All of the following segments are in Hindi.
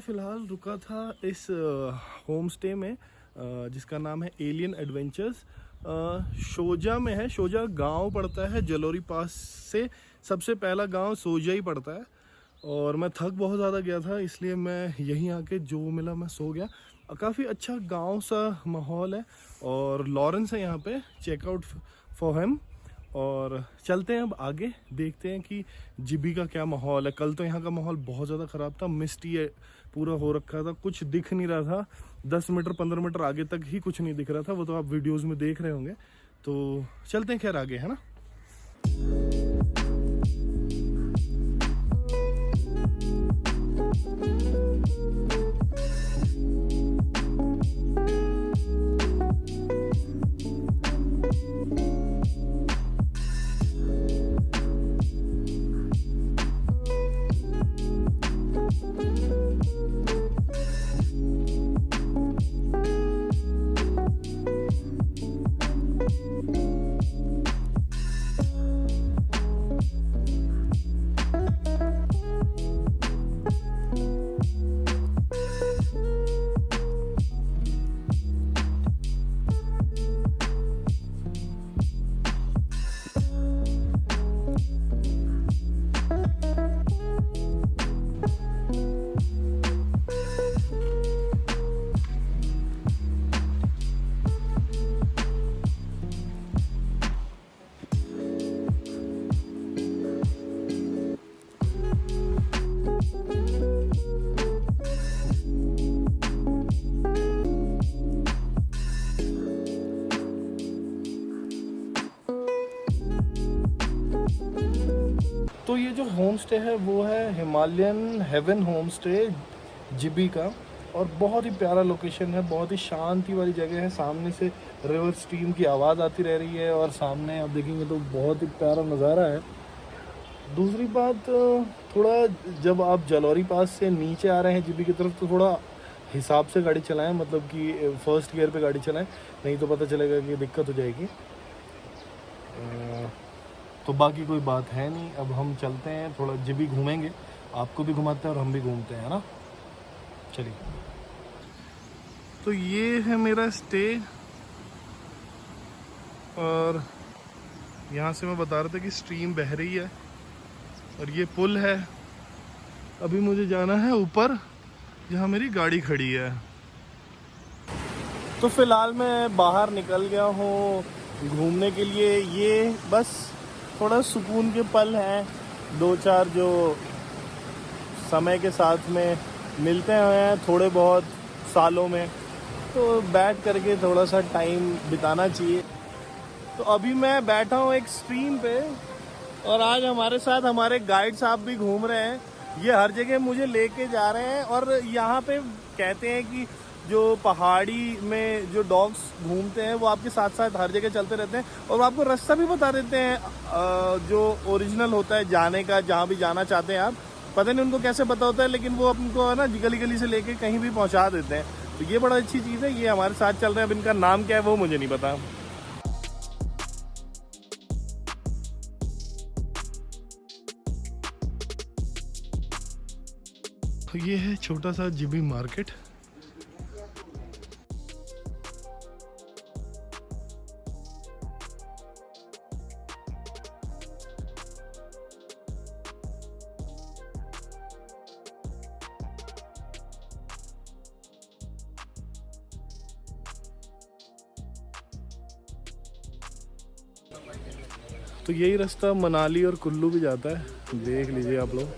फ़िलहाल रुका था इस होम स्टे में जिसका नाम है एलियन एडवेंचर्स। शोजा में है। शोजा गांव पड़ता है जलोरी पास से। सबसे पहला गांव सोजा ही पड़ता है। और मैं थक बहुत ज़्यादा गया था, इसलिए मैं यहीं आके जो मिला मैं सो गया। काफ़ी अच्छा गांव सा माहौल है और लॉरेंस है यहाँ पे। Check out for him. और चलते हैं अब आगे, देखते हैं कि जिबी का क्या माहौल है। कल तो यहाँ का माहौल बहुत ज़्यादा ख़राब था, मिस्टी पूरा हो रखा था, कुछ दिख नहीं रहा था। 10 मीटर 15 मीटर आगे तक ही कुछ नहीं दिख रहा था, वो तो आप वीडियोस में देख रहे होंगे। तो चलते हैं खैर आगे, है ना। तो ये जो होम स्टे है वो है हिमालयन हेवन होम स्टे जिबी का। और बहुत ही प्यारा लोकेशन है, बहुत ही शांति वाली जगह है। सामने से रिवर स्ट्रीम की आवाज़ आती रह रही है और सामने आप देखेंगे तो बहुत ही प्यारा नज़ारा है। दूसरी बात, थोड़ा जब आप जलोरी पास से नीचे आ रहे हैं जिबी की तरफ, तो थोड़ा हिसाब से गाड़ी चलाएं, मतलब कि फर्स्ट गियर पे गाड़ी चलाएं, नहीं तो पता चलेगा कि दिक्कत हो जाएगी। तो बाकी कोई बात है नहीं, अब हम चलते हैं, थोड़ा जिबी घूमेंगे, आपको भी घुमाते हैं और हम भी घूमते हैं, है ना। चलिए। तो ये है मेरा स्टे और यहाँ से मैं बता रहा था कि स्ट्रीम बह रही है और ये पुल है। अभी मुझे जाना है ऊपर जहाँ मेरी गाड़ी खड़ी है। तो फिलहाल मैं बाहर निकल गया हूँ घूमने के लिए। ये बस थोड़ा सुकून के पल हैं, 2-4 जो समय के साथ में मिलते हैं थोड़े बहुत सालों में, तो बैठ करके थोड़ा सा टाइम बिताना चाहिए। तो अभी मैं बैठा हूँ एक स्ट्रीम पे और आज हमारे साथ हमारे गाइड साहब भी घूम रहे हैं। ये हर जगह मुझे लेके जा रहे हैं और यहाँ पे कहते हैं कि जो पहाड़ी में जो डॉग्स घूमते हैं वो आपके साथ साथ हर जगह चलते रहते हैं और वो आपको रास्ता भी बता देते हैं जो ओरिजिनल होता है जाने का, जहाँ भी जाना चाहते हैं आप। पता नहीं उनको कैसे पता होता है, लेकिन वो आपको ना गली गली से लेके कहीं भी पहुँचा देते हैं। तो ये बड़ा अच्छी चीज़ है। ये हमारे साथ चल रहे हैं, अब इनका नाम क्या है वो मुझे नहीं पता। तो ये है छोटा सा जिबी मार्केट। तो यही रास्ता मनाली और कुल्लू भी जाता है, देख लीजिए आप लोग।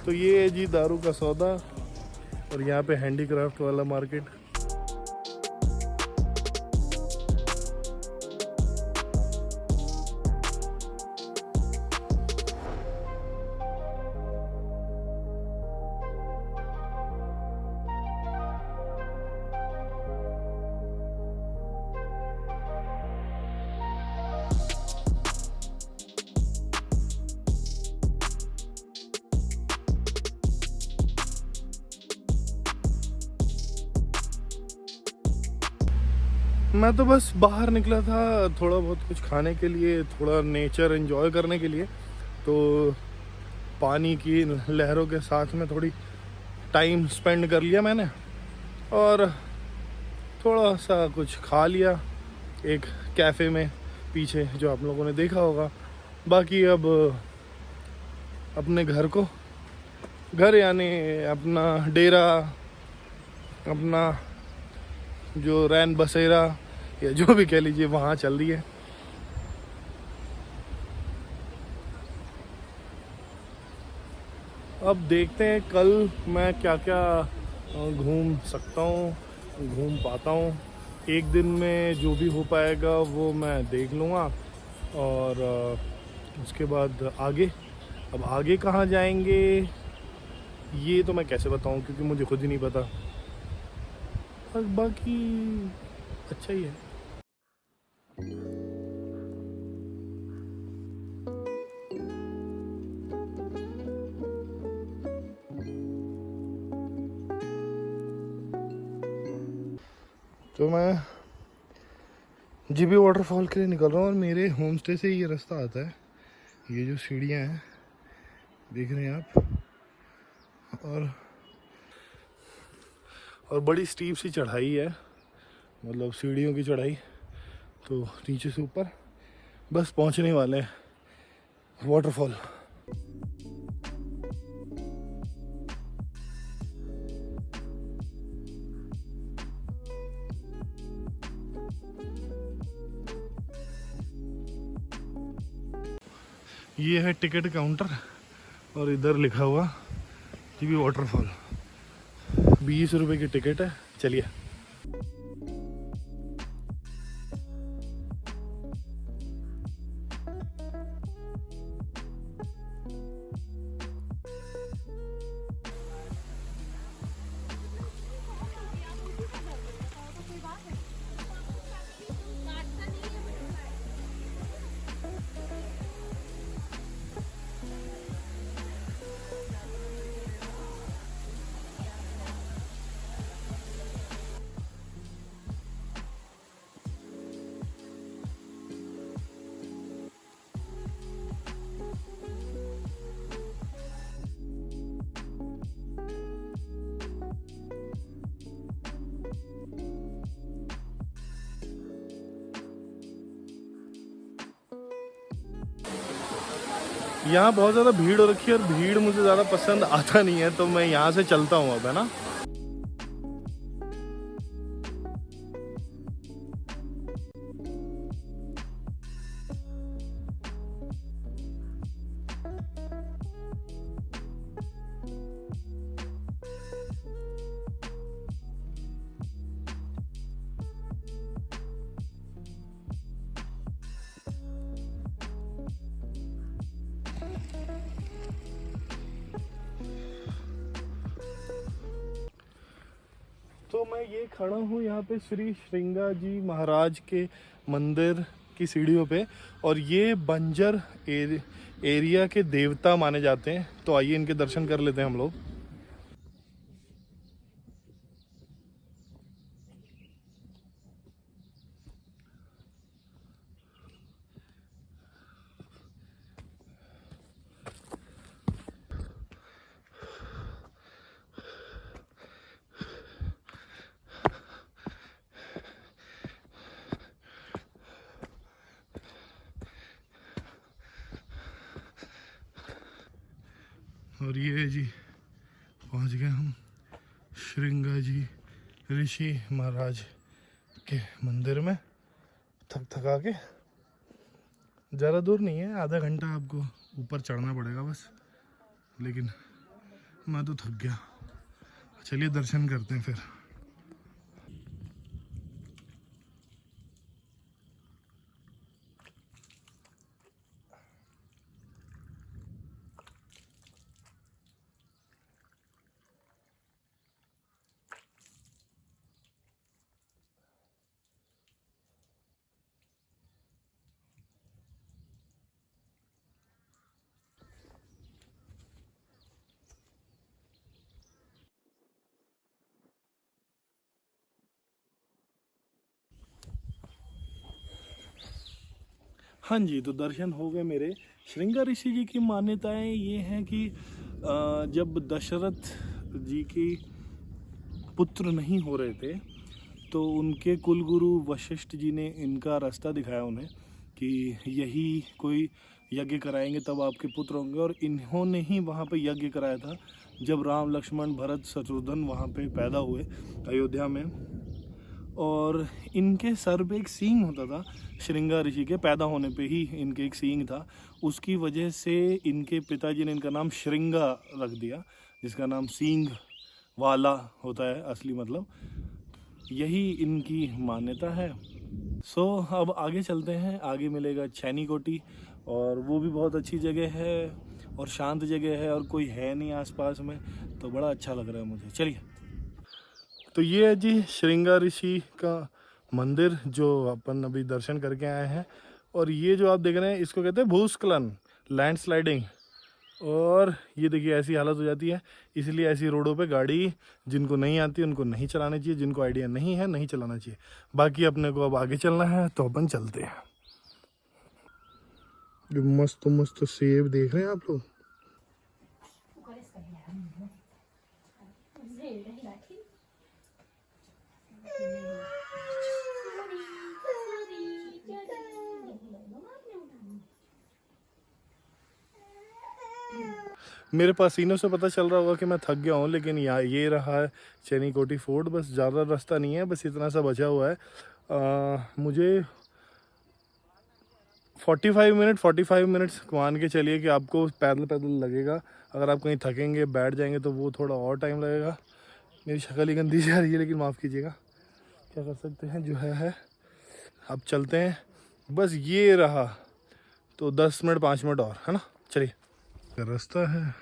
तो ये है जी दारू का सौदा और यहाँ पे हैंडीक्राफ्ट वाला मार्केट। मैं तो बस बाहर निकला था थोड़ा बहुत कुछ खाने के लिए, थोड़ा नेचर एंजॉय करने के लिए। तो पानी की लहरों के साथ में थोड़ी टाइम स्पेंड कर लिया मैंने और थोड़ा सा कुछ खा लिया एक कैफ़े में पीछे, जो आप लोगों ने देखा होगा। बाकी अब अपने घर यानी अपना डेरा, अपना जो रैन बसेरा या जो भी कह लीजिए, वहाँ चल रही है। अब देखते हैं कल मैं क्या क्या घूम सकता हूँ, घूम पाता हूँ। एक दिन में जो भी हो पाएगा वो मैं देख लूँगा और उसके बाद अब आगे कहाँ जाएंगे ये तो मैं कैसे बताऊँ, क्योंकि मुझे खुद ही नहीं पता। और बाकी अच्छा ही है। तो मैं जीबी वाटरफॉल के लिए निकल रहा हूँ और मेरे होम स्टे से ये रास्ता आता है। ये जो सीढ़ियाँ हैं देख रहे हैं आप, और बड़ी स्टीप सी चढ़ाई है, मतलब सीढ़ियों की चढ़ाई। तो नीचे से ऊपर बस पहुँचने वाले हैं वाटरफॉल। ये है टिकट काउंटर और इधर लिखा हुआ जीबी वाटरफॉल। 20 रुपए की टिकट है। चलिए। यहाँ बहुत ज़्यादा भीड़ हो रखी है और भीड़ मुझे ज़्यादा पसंद आता नहीं है, तो मैं यहाँ से चलता हूँ अब, है ना। तो मैं ये खड़ा हूँ यहाँ पे श्री श्रृंगा जी महाराज के मंदिर की सीढ़ियों पे, और ये बंजर एरिया के देवता माने जाते हैं। तो आइए इनके दर्शन कर लेते हैं हम लोग। और ये है जी, पहुंच गए हम श्रृंगा जी ऋषि महाराज के मंदिर में। थक थका के, ज़्यादा दूर नहीं है, आधा घंटा आपको ऊपर चढ़ना पड़ेगा बस, लेकिन मैं तो थक गया। चलिए दर्शन करते हैं फिर। हाँ जी, तो दर्शन हो गए मेरे। श्रृंगा ऋषि जी की मान्यताएं ये हैं कि जब दशरथ जी की पुत्र नहीं हो रहे थे, तो उनके कुलगुरु वशिष्ठ जी ने इनका रास्ता दिखाया उन्हें कि यही कोई यज्ञ कराएंगे तब आपके पुत्र होंगे। और इन्होंने ही वहाँ पे यज्ञ कराया था जब राम लक्ष्मण भरत शत्रुघ्न वहाँ पे पैदा हुए अयोध्या में। और इनके सर पे एक सींग होता था, श्रृंगा ऋषि के पैदा होने पे ही इनके एक सींग था। उसकी वजह से इनके पिताजी ने इनका नाम श्रृंगा रख दिया, जिसका नाम सींग वाला होता है असली मतलब। यही इनकी मान्यता है। सो अब आगे चलते हैं, आगे मिलेगा चैनी कोटी, और वो भी बहुत अच्छी जगह है और शांत जगह है और कोई है नहीं आसपास में, तो बड़ा अच्छा लग रहा है मुझे। चलिए, तो ये है जी श्रृंगा ऋषि का मंदिर जो अपन अभी दर्शन करके आए हैं। और ये जो आप देख रहे हैं इसको कहते हैं भूस्खलन, लैंडस्लाइडिंग। और ये देखिए ऐसी हालत हो जाती है, इसलिए ऐसी रोडों पे गाड़ी जिनको नहीं आती उनको नहीं चलाना चाहिए, जिनको आइडिया नहीं है नहीं चलाना चाहिए। बाकी अपने को अब आगे चलना है, तो अपन चलते हैं। जो मस्त मस्त सेब देख रहे हैं आप लोग, मेरे पसीनों से पता चल रहा होगा कि मैं थक गया हूँ, लेकिन यहाँ ये रहा है चैनी कोटी फोर्ट। बस ज़्यादा रास्ता नहीं है, बस इतना सा बचा हुआ है। मुझे 45 मिनट्स मान के चलिए कि आपको पैदल पैदल लगेगा। अगर आप कहीं थकेंगे बैठ जाएंगे तो वो थोड़ा और टाइम लगेगा। मेरी शक्ल ही गंदी जा रही है, लेकिन माफ़ कीजिएगा, क्या कर सकते हैं, जो है। अब चलते हैं, बस ये रहा, तो 10 मिनट 5 मिनट और है ना। चलिए, रास्ता है,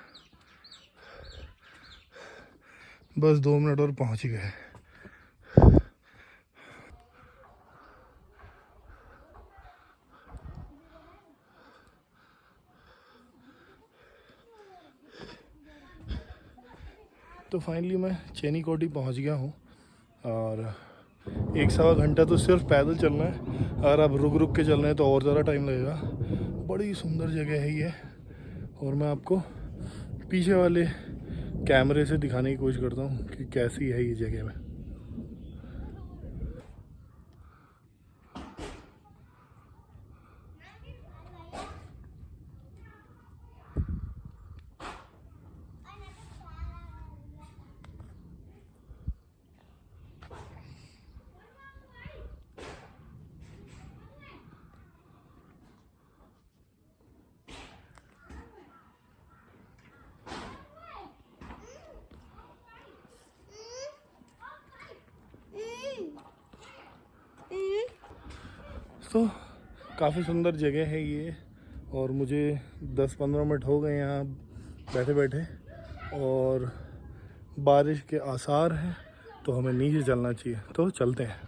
बस 2 मिनट और पहुंच ही गए। तो फाइनली मैं चैनी कोटी पहुंच गया हूं, और 1 सवा घंटा तो सिर्फ पैदल चलना है। अगर आप रुक रुक के चल रहे हैं तो और ज़्यादा टाइम लगेगा। बड़ी सुंदर जगह है ये, और मैं आपको पीछे वाले कैमरे से दिखाने की कोशिश करता हूँ कि कैसी है ये जगह में। तो काफ़ी सुंदर जगह है ये, और मुझे 10-15 मिनट हो गए यहाँ बैठे बैठे, और बारिश के आसार हैं, तो हमें नीचे चलना चाहिए, तो चलते हैं।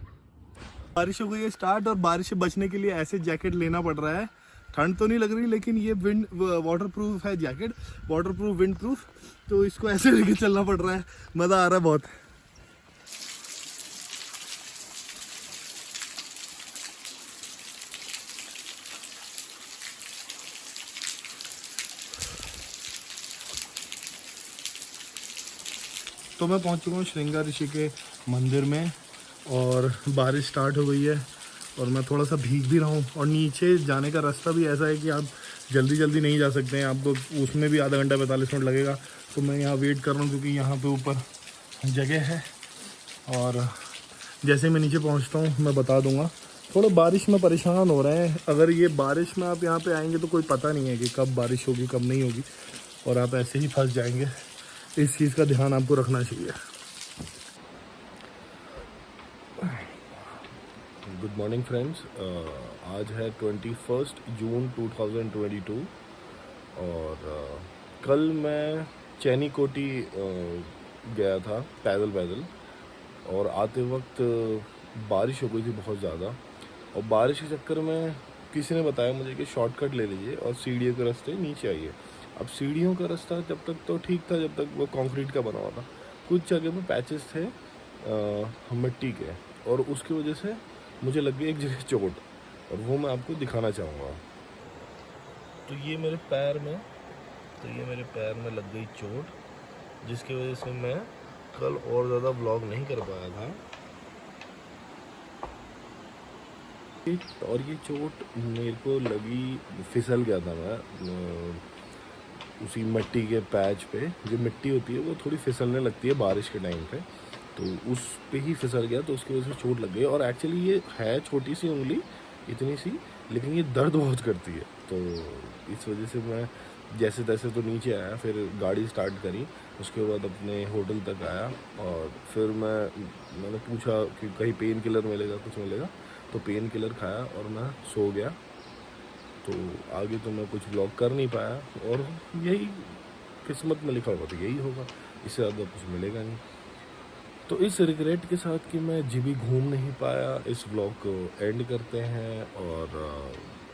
बारिश हो गई है स्टार्ट, और बारिश से बचने के लिए ऐसे जैकेट लेना पड़ रहा है। ठंड तो नहीं लग रही, लेकिन ये विंड वाटर प्रूफ है jacket, water proof wind proof, तो इसको ऐसे लेके चलना पड़ रहा है। मज़ा आ रहा है बहुत। तो मैं पहुंच चुका हूँ श्रृंगा ऋषि के मंदिर में, और बारिश स्टार्ट हो गई है, और मैं थोड़ा सा भीग भी रहा हूँ। और नीचे जाने का रास्ता भी ऐसा है कि आप जल्दी जल्दी नहीं जा सकते हैं, आपको उसमें भी आधा घंटा 45 मिनट लगेगा। तो मैं यहाँ वेट कर रहा हूँ, क्योंकि यहाँ पे ऊपर जगह है। और जैसे मैं नीचे पहुँचता हूँ मैं बता दूँगा। थोड़ा बारिश में परेशान हो रहे हैं। अगर ये बारिश में आप यहाँ पर आएँगे तो कोई पता नहीं है कि कब बारिश होगी कब नहीं होगी, और आप ऐसे ही फंस जाएंगे। इस चीज़ का ध्यान आपको रखना चाहिए। गुड मॉर्निंग फ्रेंड्स, आज है 21 जून 2022, और कल मैं चैनी कोटी गया था पैदल, और आते वक्त बारिश हो गई थी बहुत ज़्यादा। और बारिश के चक्कर में किसी ने बताया मुझे कि शॉर्टकट ले लीजिए और सीढ़ियों के रास्ते नीचे आइए। अब सीढ़ियों का रास्ता जब तक तो ठीक था, जब तक वो कंक्रीट का बना हुआ था। कुछ जगह में पैचेस थे मिट्टी के, और उसकी वजह से मुझे लग गई एक जगह चोट, और वो मैं आपको दिखाना चाहूँगा। तो ये मेरे पैर में लग गई चोट, जिसकी वजह से मैं कल और ज़्यादा व्लॉग नहीं कर पाया था। और ये चोट मेरे को लगी, फिसल गया था मैं उसी मिट्टी के पैच पे। जो मिट्टी होती है वो थोड़ी फिसलने लगती है बारिश के टाइम पे, तो उस पे ही फिसल गया, तो उसकी वजह से चोट लग गई। और एक्चुअली ये है छोटी सी उंगली, इतनी सी, लेकिन ये दर्द बहुत करती है। तो इस वजह से मैं जैसे तैसे तो नीचे आया, फिर गाड़ी स्टार्ट करी, उसके बाद अपने होटल तक आया, और फिर मैंने पूछा कि कहीं पेन किलर मिलेगा, कुछ मिलेगा, तो पेन किलर खाया और मैं सो गया। तो आगे तो मैं कुछ ब्लॉग कर नहीं पाया, और यही किस्मत में लिखा होगा तो यही होगा, इससे ज़्यादा कुछ मिलेगा नहीं। तो इस रिग्रेट के साथ कि मैं भी घूम नहीं पाया, इस ब्लॉग को एंड करते हैं और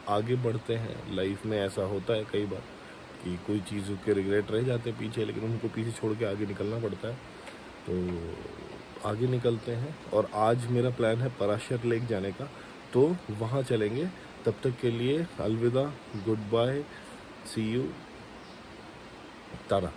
आगे बढ़ते हैं। लाइफ में ऐसा होता है कई बार कि कोई चीज़ों के रिग्रेट रह जाते हैं पीछे, लेकिन उनको पीछे छोड़ के आगे निकलना पड़ता है। तो आगे निकलते हैं, और आज मेरा प्लान है पराशर लेक जाने का, तो वहाँ चलेंगे। तब तक के लिए अलविदा, goodbye, see you, Tata.